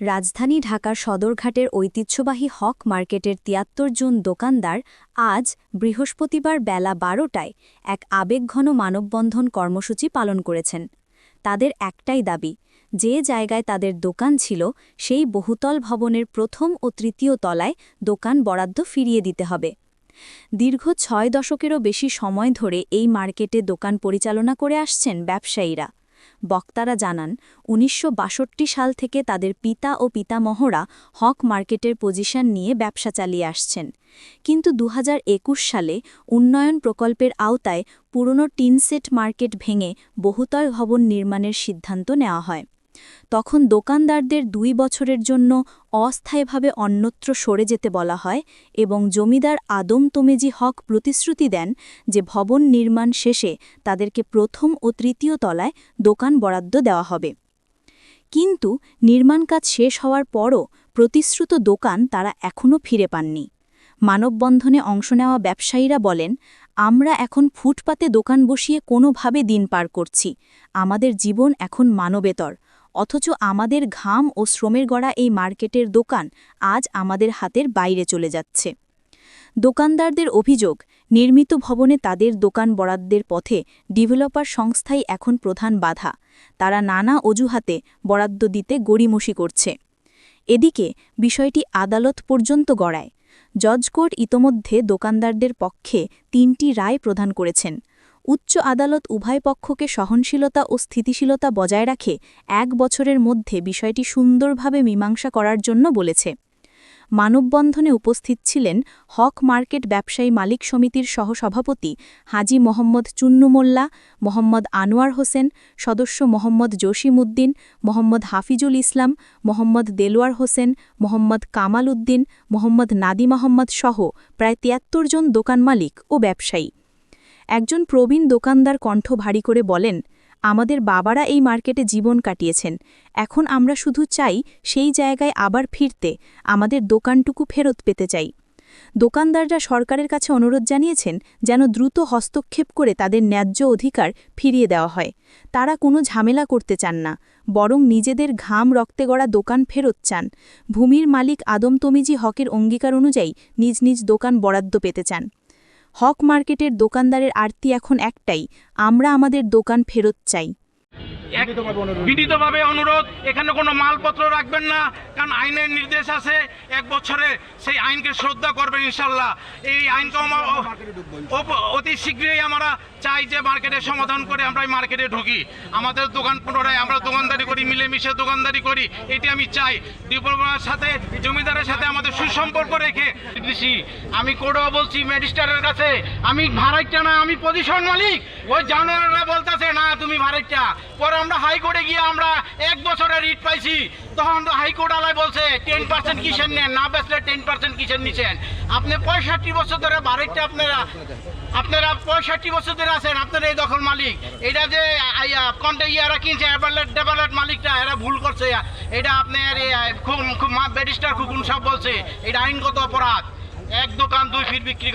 রাজধানী ঢাকার সদরঘাটের ঐতিহ্যবাহী হক মার্কেটের ৭৩ জন দোকানদার আজ বৃহস্পতিবার বেলা ১২টায় এক আবেগঘন মানববন্ধন কর্মসূচি পালন করেছেন। তাদের একটাই দাবি, যে জায়গায় তাদের দোকান ছিল সেই বহুতল ভবনের প্রথম ও তৃতীয় তলায় দোকান বরাদ্দ ফিরিয়ে দিতে হবে। দীর্ঘ ৬ দশকেরও বেশি সময় ধরে এই মার্কেটে দোকান পরিচালনা করে আসছেন ব্যবসায়ীরা। বক্তারা জানান, ১৯৬২ সাল থেকে তাদের পিতা ও পিতামহরা হক মার্কেটের পজিশন নিয়ে ব্যবসা চালিয়ে আসছেন, কিন্তু ২০২১ সালে উন্নয়ন প্রকল্পের আওতায় পুরনো টিনসেট মার্কেট ভেঙে বহুতল ভবন নির্মাণের সিদ্ধান্ত নেওয়া হয়। তখন দোকানদারদের ২ বছরের জন্য অস্থায়ীভাবে অন্যত্র সরে যেতে বলা হয় এবং জমিদার আদম তোমেজি হক প্রতিশ্রুতি দেন যে ভবন নির্মাণ শেষে তাদেরকে প্রথম ও তৃতীয় তলায় দোকান বরাদ্দ দেওয়া হবে। কিন্তু নির্মাণ কাজ শেষ হওয়ার পরও প্রতিশ্রুত দোকান তারা এখনও ফিরে পাননি। মানববন্ধনে অংশ নেওয়া ব্যবসায়ীরা বলেন, আমরা এখন ফুটপাতে দোকান বসিয়ে কোনোভাবে দিন পার করছি, আমাদের জীবন এখন মানবেতর, অথচ আমাদের ঘাম ও শ্রমের গড়া এই মার্কেটের দোকান আজ আমাদের হাতের বাইরে চলে যাচ্ছে। দোকানদারদের অভিযোগ, নির্মিত ভবনে তাদের দোকান বরাদ্দের পথে ডেভেলপার সংস্থাই এখন প্রধান বাধা। তারা নানা অজুহাতে বরাদ্দ দিতে গড়িমসি করছে। এদিকে বিষয়টি আদালত পর্যন্ত গড়ায়। জজ কোর্ট ইতোমধ্যে দোকানদারদের পক্ষে ৩টি রায় প্রদান করেছেন। উচ্চ আদালত উভয় পক্ষকে সহনশীলতা ও স্থিতিশীলতা বজায় রাখে ১ বছরের মধ্যে বিষয়টি সুন্দরভাবে মীমাংসা করার জন্য বলেছে। মানববন্ধনে উপস্থিত ছিলেন হক মার্কেট ব্যবসায়ী মালিক সমিতির সহসভাপতি হাজী মোহাম্মদ চুন্নু মোল্লা, মোহাম্মদ আনোয়ার হোসেন, সদস্য মোহাম্মদ জসিম উদ্দিন, মোহাম্মদ হাফিজুল ইসলাম, মোহাম্মদ দেলোয়ার হোসেন, মোহাম্মদ কামাল উদ্দিন, মোহাম্মদ নাদিম আহম্মদ সহ প্রায় ৭৩ জন দোকান মালিক ও ব্যবসায়ী। একজন প্রবীণ দোকানদার কণ্ঠ ভারী করে বলেন, আমাদের বাবারা এই মার্কেটে জীবন কাটিয়েছেন, এখন আমরা শুধু চাই সেই জায়গায় আবার ফিরতে, আমাদের দোকানটুকু ফেরত পেতে চাই। দোকানদাররা সরকারের কাছে অনুরোধ জানিয়েছেন যেন দ্রুত হস্তক্ষেপ করে তাদের ন্যায্য অধিকার ফিরিয়ে দেওয়া হয়। তারা কোনো ঝামেলা করতে চান না, বরং নিজেদের ঘাম রক্তে গড়া দোকান ফেরত চান। ভূমির মালিক আদম তোমিজি হকের অঙ্গীকার অনুযায়ী নিজ নিজ দোকান বরাদ্দ পেতে চান। হক মার্কেটের দোকানদারের আরতি এখন একটাই, আমরা আমাদের দোকান ফেরত চাই। বিনীতভাবে অনুরোধ, এখানে কোনো মালপত্র রাখবেন না, কারণ আইনের নির্দেশ আছে ১ বছরে, সেই আইনকে শ্রদ্ধা করবেন ইনশাল্লাহ। এই আইনকে অতি শীঘ্রই আমরা চাই যে মার্কেটের সমাধান করে আমরা এই মার্কেটে ঢুকি, আমাদের দোকান পুনরায় আমরা দোকানদারি করি, মিলেমিশে দোকানদারি করি, এটি আমি চাই। ডেভেলপারের সাথে, জমিদারের সাথে আমাদের সুসম্পর্ক রেখে দিছি। আমি কোর্টেও বলছি, ম্যাজিস্ট্রেটের কাছে, আমি ভাড়াইটা না, আমি পজিশন মালিক। ওই জানোয়াররা বলতেছে না তুমি ভাড়াইটা। পরে আমরা হাইকোর্টে গিয়ে আমরা 1 বছরের রিট পাইছি, তখন হাইকোর্ট আলায় বলছে 10% কিসের নেন, না বেচলে 10% কিসের নিছেন। আপনি 65 বছর ধরে ভাড়াইটা আপনারা 65 বছর ধরে আছেন, আপনারা এই দখল মালিক। এটা যে ইয়ারা কিনছে ডেভেলপ মালিকরা, এরা ভুল করছে। এটা আপনার ব্যারিস্টার খুকুন সব বলছে এটা আইনগত অপরাধ। 1 দোকান 2 ফিট বিক্রি